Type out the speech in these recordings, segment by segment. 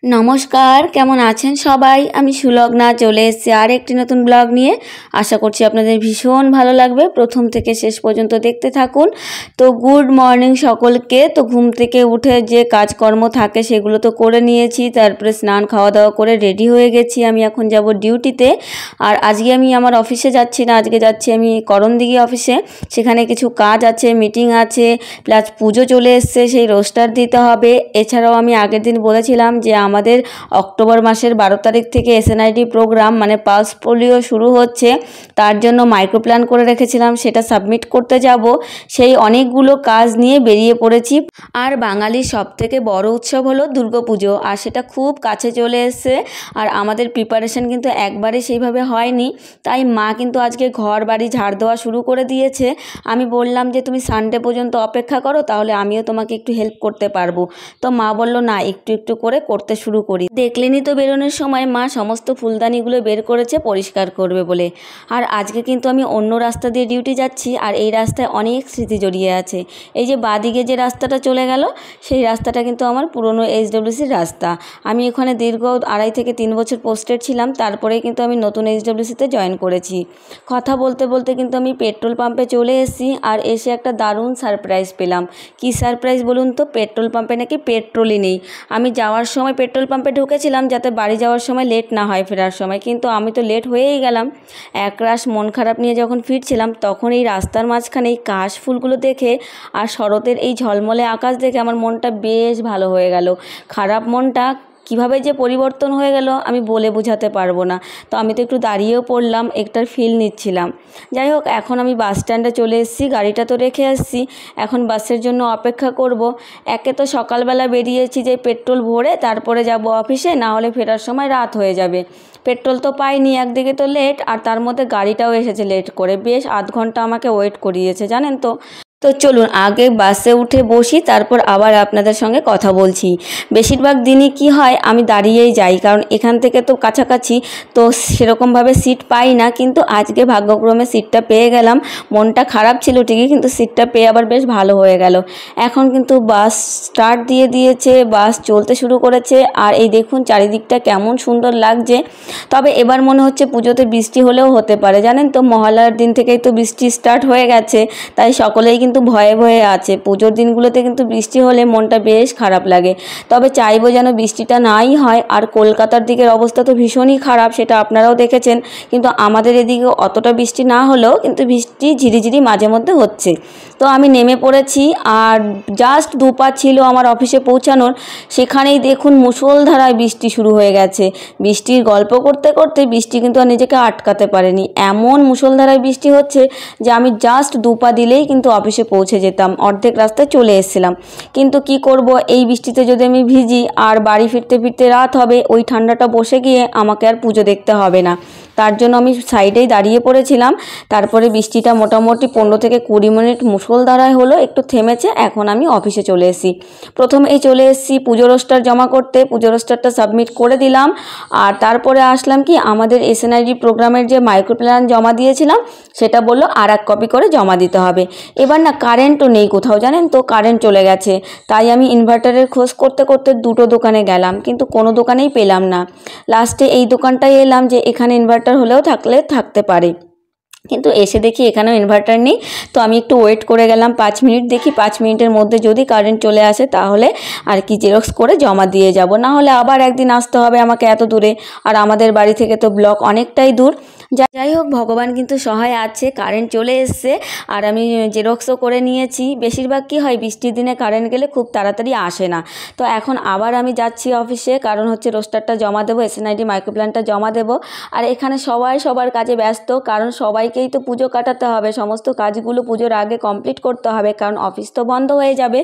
নমস্কার, কেমন আছেন সবাই? আমি সুলগ্না চলে এসেছি আর একটি নতুন ব্লগ নিয়ে। আশা করছি আপনাদের ভীষণ ভালো লাগবে। প্রথম থেকে শেষ পর্যন্ত দেখতে থাকুন। তো গুড মর্নিং সকলকে। তো ঘুম থেকে উঠে যে কাজকর্ম থাকে সেগুলো তো করে নিয়েছি, তারপরে স্নান খাওয়া দাওয়া করে রেডি হয়ে গেছি। আমি এখন যাব ডিউটিতে। আর আজকে আমি আমার অফিসে যাচ্ছি না, আজকে যাচ্ছি আমি করণদিঘি অফিসে। সেখানে কিছু কাজ আছে, মিটিং আছে, প্লাস পুজো চলে এসছে, সেই রোস্টার দিতে হবে। এছাড়াও আমি আগের দিন বলেছিলাম যে আমাদের অক্টোবর মাসের 12 তারিখ থেকে এসএনআইডি প্রোগ্রাম মানে পালস পোলিও শুরু হচ্ছে, তার জন্য মাইক্রো প্ল্যান করে রেখেছিলাম, সেটা সাবমিট করতে যাব। সেই অনেকগুলো কাজ নিয়ে বেরিয়ে পড়েছি। আর বাঙালির সবথেকে বড় উৎসব হলো দুর্গাপুজো, আর সেটা খুব কাছে চলে এসছে। আর আমাদের প্রিপারেশন কিন্তু একবারে সেইভাবে হয়নি, তাই মা কিন্তু আজকে ঘর বাড়ি ঝাড় দেওয়া শুরু করে দিয়েছে। আমি বললাম যে তুমি সানডে পর্যন্ত অপেক্ষা করো, তাহলে আমিও তোমাকে একটু হেল্প করতে পারবো। তো মা বলল না, একটু একটু করে করতে শুরু করি। দেখলেনই তো বেরোনোর সময় মা সমস্ত ফুলদানিগুলো বের করেছে পরিষ্কার করবে বলে। আর আজকে কিন্তু আমি অন্য রাস্তা দিয়ে ডিউটি যাচ্ছি, আর এই রাস্তায় অনেক স্মৃতি জড়িয়ে আছে। এই যে বাঁদিকে যে রাস্তাটা চলে গেল, সেই রাস্তাটা কিন্তু আমার পুরনো এইচডব্লিউসির রাস্তা। আমি এখানে দীর্ঘ 2.5 থেকে 3 বছর পোস্টেড ছিলাম, তারপরে কিন্তু আমি নতুন এইচডব্লিউসিতে জয়েন করেছি। কথা বলতে বলতে কিন্তু আমি পেট্রোল পাম্পে চলে এসেছি, আর এসে একটা দারুণ সারপ্রাইজ পেলাম। কি সারপ্রাইজ বলুন তো? পেট্রোল পাম্পে নাকি পেট্রোলই নেই। আমি যাওয়ার সময় পেট্রোল পাম্পে ঢুকেছিলাম যাতে বাড়ি যাওয়ার সময় লেট না হয় ফেরার সময়, কিন্তু আমি তো লেট হয়েই গেলাম। একরাশ মন খারাপ নিয়ে যখন ফিরছিলাম, তখন এই রাস্তার মাঝখানে এই কাশ ফুলগুলো দেখে আর শরতের এই ঝলমলে আকাশ দেখে আমার মনটা বেশ ভালো হয়ে গেল। খারাপ মনটা কীভাবে যে পরিবর্তন হয়ে গেল আমি বলে বোঝাতে পারবো না। তো আমি তো একটু দাঁড়িয়েও পড়লাম, একটার ফিল নিচ্ছিলাম। যাই হোক, এখন আমি বাস স্ট্যান্ডে চলে এসেছি, গাড়িটা তো রেখে আসছি, এখন বাসের জন্য অপেক্ষা করব। একে তো সকালবেলা বেরিয়েছি যে পেট্রোল ভরে তারপরে যাব অফিসে, না হলে ফেরার সময় রাত হয়ে যাবে। পেট্রোল তো পাইনি, একদিকে তো লেট, আর তার মধ্যে গাড়িটাও এসেছে লেট করে, বেশ আধ ঘন্টা আমাকে ওয়েট করিয়েছে জানেন তো। তো চলুন আগে বাসে উঠে বসি, তারপর আবার আপনাদের সঙ্গে কথা বলছি। বেশিরভাগ দিনই কি হয়, আমি দাঁড়িয়েই যাই, কারণ এখান থেকে তো কাছাকাছি, তো সেরকমভাবে সিট পাই না। কিন্তু আজকে ভাগ্যক্রমে সিটটা পেয়ে গেলাম। মনটা খারাপ ছিল ঠিকই, কিন্তু সিটটা পেয়ে আবার বেশ ভালো হয়ে গেল। এখন কিন্তু বাস স্টার্ট দিয়ে দিয়েছে, বাস চলতে শুরু করেছে। আর এই দেখুন চারিদিকটা কেমন সুন্দর লাগছে। তবে এবার মনে হচ্ছে পুজোতে বৃষ্টি হলেও হতে পারে, জানেন তো, মহালয়ার দিন থেকেই তো বৃষ্টি স্টার্ট হয়ে গেছে, তাই সকলেই কিন্তু ভয়ে ভয়ে আছে। পুজোর দিনগুলোতে কিন্তু বৃষ্টি হলে মনটা বেশ খারাপ লাগে। তবে চাইবো যেন বৃষ্টিটা নাই হয়। আর কলকাতার দিকের অবস্থা তো ভীষণই খারাপ, সেটা আপনারাও দেখেছেন। কিন্তু আমাদের এদিকে অতটা বৃষ্টি না হলেও কিন্তু বৃষ্টি ঝিরিঝিরি মাঝে মধ্যে হচ্ছে। তো আমি নেমে পড়েছি, আর জাস্ট 2 পা ছিল আমার অফিসে পৌঁছানোর, সেখানেই দেখুন মুষলধারায় বৃষ্টি শুরু হয়ে গেছে। বৃষ্টির গল্প করতে করতে বৃষ্টি কিন্তু আর নিজেকে আটকাতে পারেনি, এমন মুষলধারায় বৃষ্টি হচ্ছে যে আমি জাস্ট 2 পা দিলেই কিন্তু অফিসে পৌঁছে যেতাম, অর্ধেক রাস্তায় চলে এসেছিলাম। কিন্তু কি করব, এই বৃষ্টিতে যদি আমি ভিজি আর বাড়ি ফিরতে ফিরতে রাত হবে, ওই ঠান্ডাটা বসে গিয়ে আমাকে আর পুজো দেখতে হবে না। তার জন্য আমি সাইডেই দাঁড়িয়ে পড়েছিলাম। তারপরে বৃষ্টিটা মোটামুটি 15 থেকে 20 মিনিট মুষলধারায় হলো, একটু থেমেছে। এখন আমি অফিসে চলে এসেছি। প্রথমেই চলে এসেছি পুজো রোস্টার জমা করতে, পুজো রোস্টারটা সাবমিট করে দিলাম। আর তারপরে আসলাম কি, আমাদের এসএনআইডি প্রোগ্রামের যে মাইক্রো প্ল্যান জমা দিয়েছিলাম, সেটা বললো আর 1 কপি করে জমা দিতে হবে। এবার না কারেন্টও নেই কোথাও, জানেন তো, কারেন্ট চলে গেছে। তাই আমি ইনভার্টারের খোঁজ করতে করতে 2টো দোকানে গেলাম, কিন্তু কোনো দোকানেই পেলাম না। লাস্টে এই দোকানটায় এলাম যে এখানে ইনভার্টার হলেও থাকতে পারে, কিন্তু এসে দেখি এখানেও ইনভার্টার নেই। তো আমি একটু ওয়েট করে গেলাম 5 মিনিট, দেখি 5 মিনিটের মধ্যে যদি কারেন্ট চলে আসে তাহলে আর কি জেরক্স করে জমা দিয়ে যাব, না হলে আবার একদিন আসতে হবে আমাকে এত দূরে। আর আমাদের বাড়ি থেকে তো ব্লক অনেকটাই দূর। যাই হোক, ভগবান কিন্তু সহায় আছে, কারেন্ট চলে এসছে, আর আমি জেরক্সও করে নিয়েছি। বেশিরভাগ কি হয়, বৃষ্টির দিনে কারেন্ট গেলে খুব তাড়াতাড়ি আসে না। তো এখন আবার আমি যাচ্ছি অফিসে, কারণ হচ্ছে রোস্টারটা জমা দেবো, এসএনআইডি মাইক্রো প্ল্যানটা জমা দেবো। আর এখানে সবাই সবার কাজে ব্যস্ত, কারণ সবাইকেই তো পুজো কাটাতে হবে, সমস্ত কাজগুলো পুজোর আগে কমপ্লিট করতে হবে, কারণ অফিস তো বন্ধ হয়ে যাবে।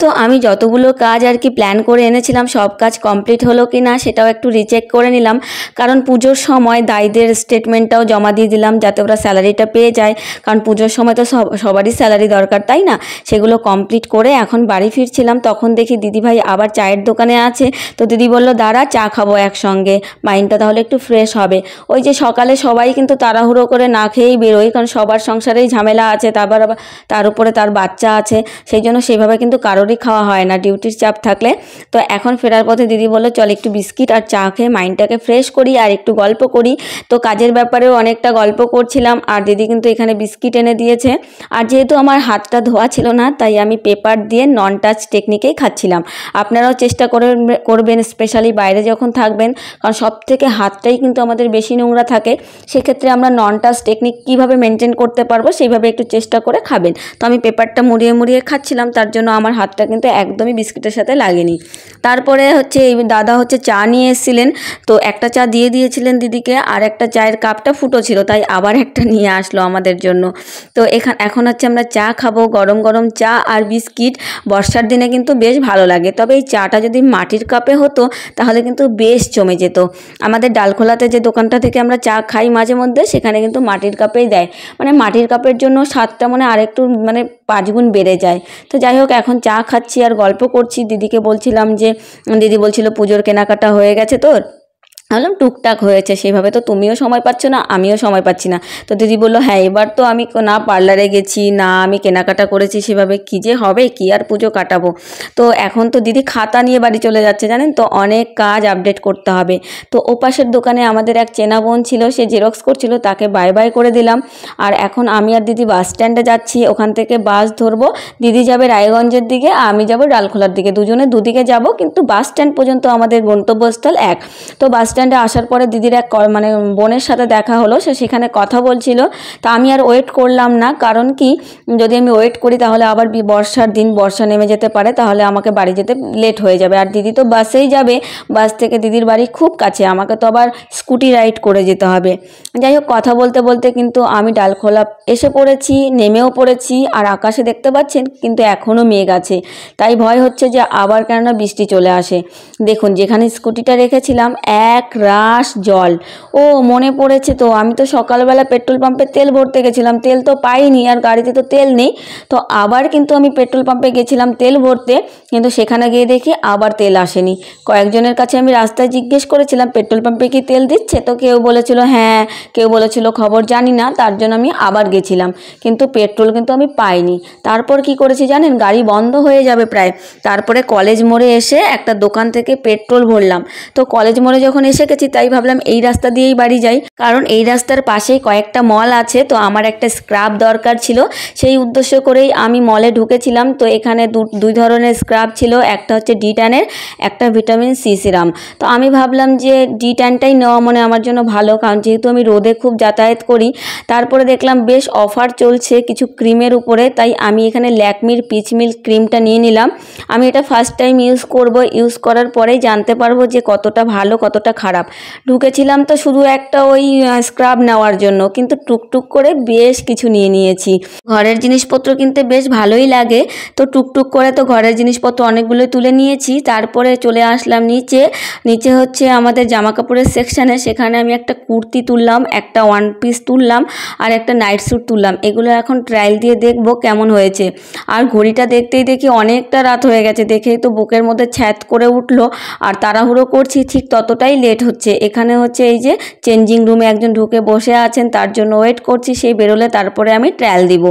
তো আমি যতগুলো কাজ আর কি প্ল্যান করে এনেছিলাম, সব কাজ কমপ্লিট হলো কি না সেটাও একটু রিচেক করে নিলাম, কারণ পুজোর সময় দায়ীদের স্টেটমেন্টটাও জমা দিয়ে দিলাম যাতে ওরা স্যালারিটা পেয়ে যায়, কারণ পুজোর সময় তো সবারই স্যালারি দরকার, তাই না। সেগুলো কমপ্লিট করে এখন বাড়ি ফিরছিলাম, তখন দেখি দিদিভাই আবার চায়ের দোকানে আছে। তো দিদি বলল দাঁড়া, চা খাবো একসঙ্গে, মাইন্ডটা তাহলে একটু ফ্রেশ হবে। ওই যে সকালে সবাই কিন্তু তাড়াহুড়ো করে না খেয়েই বেরোয়, কারণ সবার সংসারেই ঝামেলা আছে, তারপর আবার তার উপরে তার বাচ্চা আছে, সেই জন্য সেইভাবে কিন্তু কারোরই কোনোভাবেই খাওয়া হয় না ডিউটির চাপ থাকলে। তো এখন ফেরার পথে দিদি বললো চল একটু বিস্কিট আর চা খেয়ে মাইন্ডটাকে ফ্রেশ করি আর একটু গল্প করি। তো কাজের ব্যাপারেও অনেকটা গল্প করছিলাম আর দিদি কিন্তু এখানে বিস্কিট এনে দিয়েছে। আর যেহেতু আমার হাতটা ধোয়া ছিল না তাই আমি পেপার দিয়ে নন টাচ টেকনিকেই খাচ্ছিলাম। আপনারাও চেষ্টা করবেন স্পেশালি বাইরে যখন থাকবেন, কারণ সব থেকে হাতটাই কিন্তু আমাদের বেশি নোংরা থাকে। সেক্ষেত্রে আমরা নন টাচ টেকনিক কীভাবে মেনটেন করতে পারবো সেইভাবে একটু চেষ্টা করে খাবেন। তো আমি পেপারটা মুড়িয়ে মুড়িয়ে খাচ্ছিলাম, তার জন্য আমার হাতটা কিন্তু একদমই বিস্কিটের সাথে লাগেনি। তারপরে হচ্ছে এই দাদা হচ্ছে চা নিয়ে এসেছিলেন, তো একটা চা দিয়ে দিয়েছিলেন দিদিকে আর একটা চায়ের কাপটা ফুটো ছিল তাই আবার একটা নিয়ে আসলো আমাদের জন্য। তো এখন হচ্ছে আমরা চা খাবো, গরম গরম চা আর বিস্কিট। বর্ষার দিনে কিন্তু বেশ ভালো লাগে, তবে এই চাটা যদি মাটির কাপে হতো তাহলে কিন্তু বেশ জমে যেত। আমাদের ডালখোলাতে যে দোকানটা থেকে আমরা চা খাই মাঝে মধ্যে সেখানে কিন্তু মাটির কাপেই দেয়, মানে মাটির কাপের জন্য স্বাদটা মানে আরেকটু মানে 5 গুণ বেড়ে যায়। তো যাই হোক এখন চা খাচ্ছি আর গল্প করছি। দিদিকে বলছিলাম যে দিদি বলছিল পুজোর কেনাকাটা হয়ে গেছে তোর? বললাম টুকটাক হয়েছে, সেভাবে তো তুমিও সময় পাচ্ছ না আমিও সময় পাচ্ছি না। তো দিদি বললো হ্যাঁ এবার তো আমি না পার্লারে গেছি না আমি কেনাকাটা করেছি, সেভাবে কী যে হবে, কি আর পুজো কাটাবো। তো এখন তো দিদি খাতা নিয়ে বাড়ি চলে যাচ্ছে জানেন তো, অনেক কাজ আপডেট করতে হবে। তো ওপাশের দোকানে আমাদের এক চেনা বোন ছিল, সে জেরক্স করছিল, তাকে বাই বাই করে দিলাম। আর এখন আমি আর দিদি বাস স্ট্যান্ডে যাচ্ছি, ওখান থেকে বাস ধরবো। দিদি যাবে রায়গঞ্জের দিকে, আমি যাব ডালখোলার দিকে, দুজনে দুদিকে যাব, কিন্তু বাস স্ট্যান্ড পর্যন্ত আমাদের গন্তব্যস্থল এক। তো বাস স্ট্যান্ডে আসার পরে দিদির এক মানে বোনের সাথে দেখা হলো, সে সেখানে কথা বলছিল। তা আমি আর ওয়েট করলাম না, কারণ কি যদি আমি ওয়েট করি তাহলে আবার বর্ষার দিন, বর্ষা নেমে যেতে পারে, তাহলে আমাকে বাড়ি যেতে লেট হয়ে যাবে। আর দিদি তো বাসেই যাবে, বাস থেকে দিদির বাড়ি খুব কাছে, আমাকে তো আবার স্কুটি রাইড করে যেতে হবে। যাই হোক কথা বলতে বলতে কিন্তু আমি ডালখোলা এসে পড়েছি, নেমেও পড়েছি। আর আকাশে দেখতে পাচ্ছেন কিন্তু এখনও মেঘ আছে, তাই ভয় হচ্ছে যে আবার কেননা বৃষ্টি চলে আসে। দেখুন যেখানে স্কুটিটা রেখেছিলাম এক রাশ জল। ও মনে পড়েছে তো, আমি তো সকালবেলা পেট্রোল পাম্পে তেল ভরতে গেছিলাম, তেল তো পাইনি আর গাড়িতে তো তেল নেই। তো আবার কিন্তু আমি পেট্রোল পাম্পে গেছিলাম তেল ভরতে, কিন্তু সেখানে গিয়ে দেখি আবার তেল আসেনি। কয়েকজনের কাছে আমি রাস্তায় জিজ্ঞেস করেছিলাম পেট্রোল পাম্পে কি তেল দিচ্ছে, তো কেউ বলেছিল হ্যাঁ, কেউ বলেছিল খবর জানি না, তার জন্য আমি আবার গেছিলাম, কিন্তু পেট্রোল কিন্তু আমি পাইনি। তারপর কি করেছি জানেন, গাড়ি বন্ধ হয়ে যাবে প্রায়, তারপরে কলেজ মোড়ে এসে একটা দোকান থেকে পেট্রোল ভরলাম। তো কলেজ মোড়ে যখন এসে গেছি তাই ভাবলাম এই রাস্তা দিয়েই বাড়ি যাই, কারণ এই রাস্তার পাশেই কয়েকটা মল আছে। তো আমার একটা স্ক্রাব দরকার ছিল, সেই উদ্দেশ্য করেই আমি মলে ঢুকেছিলাম। তো এখানে দুই ধরনের স্ক্রাব ছিল, একটা হচ্ছে ডি10-এর, একটা ভিটামিন সি সিরাম। তো আমি ভাবলাম যে ডি10টাই নেওয়া মনে আমার জন্য ভালো, কারণ যেহেতু আমি রোদে খুব যাতায়াত করি। তারপরে দেখলাম বেশ অফার চলছে কিছু ক্রিমের উপরে, তাই আমি এখানে ল্যাকমির পিচ মিল্ক ক্রিমটা নিয়ে নিলাম। আমি এটা ফার্স্ট টাইম ইউজ করব, ইউজ করার পরেই জানতে পারবো যে কতটা ভালো কতটা খারাপ। ঢুকেছিলাম তো শুধু একটা ওই স্ক্রাব নেওয়ার জন্য, কিন্তু টুকটুক করে বেশ কিছু নিয়ে নিয়েছি। ঘরের জিনিসপত্র কিনতে বেশ ভালোই লাগে, তো টুকটুক করে তো ঘরের জিনিসপত্র অনেকগুলো তুলে নিয়েছি। তারপরে চলে আসলাম নিচে হচ্ছে আমাদের জামা কাপড়ের সেকশানে, সেখানে আমি একটা কুর্তি তুললাম, একটা ওয়ান পিস তুললাম আর একটা নাইট স্যুট তুললাম। এগুলো এখন ট্রায়াল দিয়ে দেখবো কেমন হয়েছে। আর ঘড়িটা দেখতেই দেখি অনেকটা রাত হয়ে গেছে, দেখেই তো বুকের মধ্যে ছ্যাদ করে উঠলো। আর তাড়াহুড়ো করছি, ঠিক ততটাই লেট হচ্ছে। এখানে হচ্ছে এই যে চেঞ্জিং রুমে একজন ঢুকে বসে আছেন, তার জন্য ওয়েট করছি, সেই বেরোলে তারপরে আমি ট্রায়াল দিব।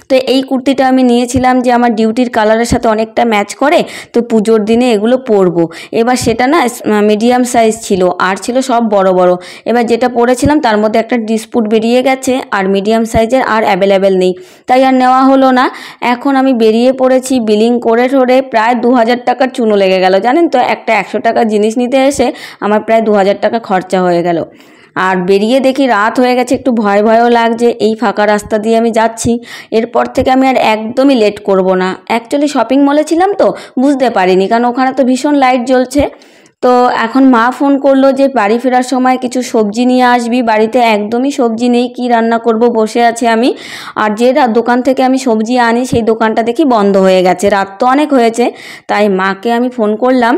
তো এই কুর্তিটা আমি নিয়েছিলাম যে আমার ডিউটির কালারের সাথে অনেকটা ম্যাচ করে, তো পুজোর দিনে এগুলো পরবো। এবার সেটা না মিডিয়াম সাইজ ছিল আর ছিল সব বড় বড়। এবার যেটা পরেছিলাম তার মধ্যে একটা ডিসপুট বেরিয়ে গেছে, আর মিডিয়াম সাইজের আর অ্যাভেলেবেল নেই, তাই আর নেওয়া হলো না। এখন আমি বেরিয়ে পড়েছি, বিলিং করে ঠোরে প্রায় 2000 টাকার চুনো লেগে গেল জানেন তো। একটা 100 টাকার জিনিস নিতে এসে আমার প্রায় 2000 টাকা খরচা হয়ে গেল। আর বেরিয়ে দেখি রাত হয়ে গেছে, একটু ভয় ভয়ও লাগছে। এই ফাঁকা রাস্তা দিয়ে আমি যাচ্ছি, এরপর থেকে আমি আর একদমই লেট করব না। অ্যাকচুয়ালি শপিং মলে ছিলাম তো বুঝতে পারিনি, কারণ ওখানে তো ভীষণ লাইট জ্বলছে। তো এখন মা ফোন করলো যে বাড়ি ফেরার সময় কিছু সবজি নিয়ে আসবি, বাড়িতে একদমই সবজি নেই, কি রান্না করব, বসে আছি আমি। আর যে দোকান থেকে আমি সবজি আনি সেই দোকানটা দেখি বন্ধ হয়ে গেছে, রাত তো অনেক হয়েছে। তাই মাকে আমি ফোন করলাম,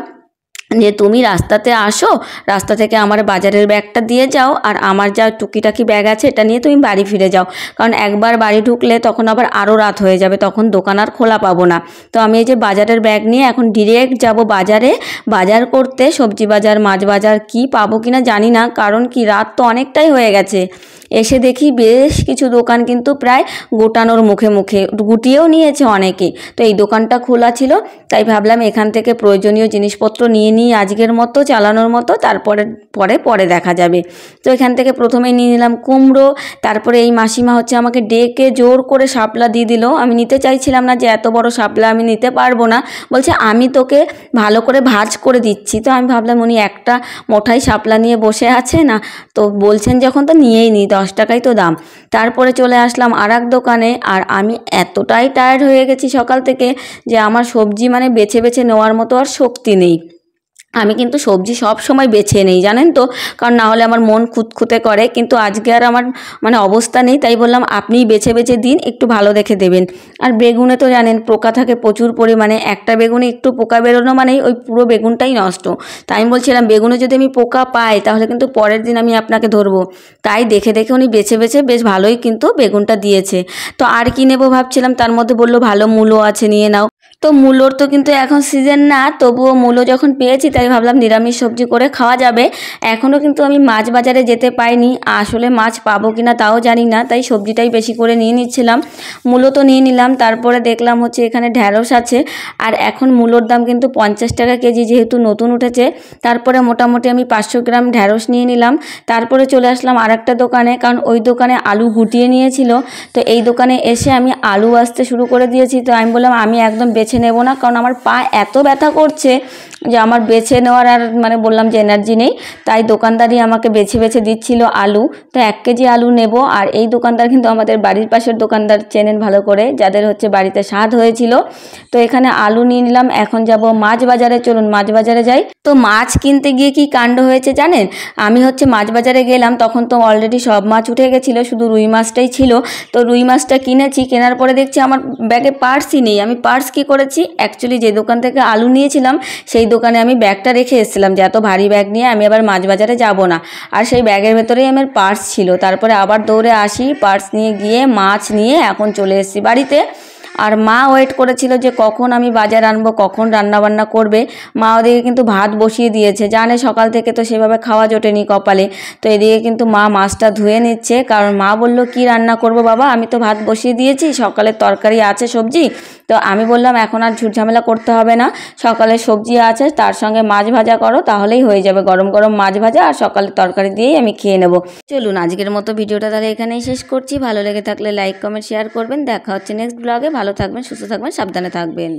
যে তুমি রাস্তাতে আসো, রাস্তা থেকে আমার বাজারের ব্যাগটা দিয়ে যাও, আর আমার যা টুকিটাকি ব্যাগ আছে এটা নিয়ে তুমি বাড়ি ফিরে যাও, কারণ একবার বাড়ি ঢুকলে তখন আবার আরও রাত হয়ে যাবে, তখন দোকান আর খোলা পাবো না। তো আমি এই যে বাজারের ব্যাগ নিয়ে এখন ডিরেক্ট যাব বাজারে বাজার করতে, সবজি বাজার, মাছ বাজার, কি পাবো কিনা জানি না, কারণ কি রাত তো অনেকটাই হয়ে গেছে। এসে দেখি বেশ কিছু দোকান কিন্তু প্রায় গোটানোর মুখে মুখে, গুটিয়েও নিয়েছে অনেকে। তো এই দোকানটা খোলা ছিল, তাই ভাবলাম এখান থেকে প্রয়োজনীয় জিনিসপত্র নিয়ে নিই আজকের মতো, চালানোর মতো, তারপরে পরে দেখা যাবে। তো এখান থেকে প্রথমেই নিয়ে নিলাম কুমড়ো, তারপরে এই মাসিমা হচ্ছে আমাকে ডেকে জোর করে শাপলা দিয়ে দিল। আমি নিতে চাইছিলাম না, যে এত বড় শাপলা আমি নিতে পারবো না, বলছে আমি তোকে ভালো করে ভাজ করে দিচ্ছি। তো আমি ভাবলাম উনি একটা মোটাই শাপলা নিয়ে বসে আছে না, তো বলছেন যখন তো নিয়েই নিই, 10 টাকাই তো দাম। তারপরে চলে আসলাম আর এক দোকানে, আর আমি এতটাই টায়ার্ড হয়ে গেছি সকাল থেকে যে আমার সবজি মানে বেছে বেছে নেওয়ার মতো আর শক্তি নেই। আমি কিন্তু সবজি সব সময় বেছে নেই জানেন তো, কারণ না হলে আমার মন খুঁতখুঁতে করে, কিন্তু আজকে আর আমার মানে অবস্থা নেই, তাই বললাম আপনিই বেছে বেছে দিন, একটু ভালো দেখে দেবেন। আর বেগুনে তো জানেন পোকা থাকে প্রচুর পরিমাণে, একটা বেগুনে একটু পোকা বেরোনো মানেই ওই পুরো বেগুনটাই নষ্ট। তাই আমি বলছিলাম বেগুনে যদি আমি পোকা পাই তাহলে কিন্তু পরের দিন আমি আপনাকে ধরবো। তাই দেখে দেখে উনি বেছে বেছে বেশ ভালোই কিন্তু বেগুনটা দিয়েছে। তো আর কি নেবো ভাবছিলাম, তার মধ্যে বললো ভালো মূলো আছে নিয়ে নাও। তো মূলোর তো কিন্তু এখন সিজন না, তবুও মূলো যখন পেয়েছি তাই ভাবলাম নিরামিষ সবজি করে খাওয়া যাবে। এখনও কিন্তু আমি মাছ বাজারে যেতে পাইনি, আসলে মাছ পাবো কিনা তাও জানি না, তাই সবজিটাই বেশি করে নিয়ে নিচ্ছিলাম। মূলো তো নিয়ে নিলাম, তারপরে দেখলাম হচ্ছে এখানে ঢ্যাঁড়স আছে, আর এখন মূলোর দাম কিন্তু 50 টাকা কেজি, যেহেতু নতুন উঠেছে। তারপরে মোটামুটি আমি 500 গ্রাম ঢ্যাঁড়স নিয়ে নিলাম। তারপরে চলে আসলাম আর একটা দোকানে, কারণ ওই দোকানে আলু গুটিয়ে নিয়েছিল। তো এই দোকানে এসে আমি আলু আসতে শুরু করে দিয়েছি। তো আমি বললাম আমি একদম বেছে নেব না, কারণ আমার পা এত ব্যথা করছে যে আমার বেছে নেওয়ার আর মানে বললাম যে এনার্জি নেই। তাই দোকানদারই আমাকে বেছে বেছে দিচ্ছিল আলু। তো 1 কেজি আলু নেব। আর এই দোকানদার কিন্তু আমাদের বাড়ির পাশের দোকানদার, চেনেন ভালো করে, যাদের হচ্ছে বাড়িতে স্বাদ হয়েছিল। তো এখানে আলু নিয়ে নিলাম। এখন যাব মাছ বাজারে, চলুন মাছ বাজারে যাই। তো মাছ কিনতে গিয়ে কি কাণ্ড হয়েছে জানেন, আমি হচ্ছে মাছ বাজারে গেলাম, তখন তো অলরেডি সব মাছ উঠে গেছিলো, শুধু রুই মাছটাই ছিল। তো রুই মাছটা কিনেছি, কেনার পরে দেখছি আমার ব্যাগে পার্সই নেই। আমি পার্স কি করেছি, অ্যাকচুয়ালি যে দোকান থেকে আলু নিয়েছিলাম সেই দোকানে আমি ব্যাগটা রেখে এসেছিলাম, যে এত ভারী ব্যাগ নিয়ে আমি আবার মাছ বাজারে যাব না। আর সেই ব্যাগের ভেতরেই আমার পার্স ছিল। তারপরে আবার দৌড়ে আসি, পার্স নিয়ে গিয়ে মাছ নিয়ে এখন চলে এসেছি বাড়িতে। আর মা ওয়েট করেছিল যে কখন আমি বাজার আনবো, কখন রান্নাবান্না করবে। মা ওদিকে কিন্তু ভাত বসিয়ে দিয়েছে, জানে সকাল থেকে তো সেভাবে খাওয়া জোটেনি কপালে। তো এদিকে কিন্তু মা মাছটা ধুয়ে নিচ্ছে, কারণ মা বললো কি রান্না করব বাবা, আমি তো ভাত বসিয়ে দিয়েছি, সকালের তরকারি আছে, সবজি। তো আমি বললাম এখন আর ঝুটঝামেলা করতে হবে না, সকালের সবজি আছে, তার সঙ্গে মাছ ভাজা করো, তাহলেই হয়ে যাবে, গরম গরম মাছ ভাজা আর সকালের তরকারি দিয়েই আমি খেয়ে নেব। চলুন আজকের মতো ভিডিওটা তাহলে এখানেই শেষ করছি। ভালো লেগে থাকলে লাইক কমেন্ট শেয়ার করবেন। দেখা হচ্ছে নেক্সট ব্লগে। ভালো থাকবেন, সুস্থ থাকবেন, সাবধানে থাকবেন।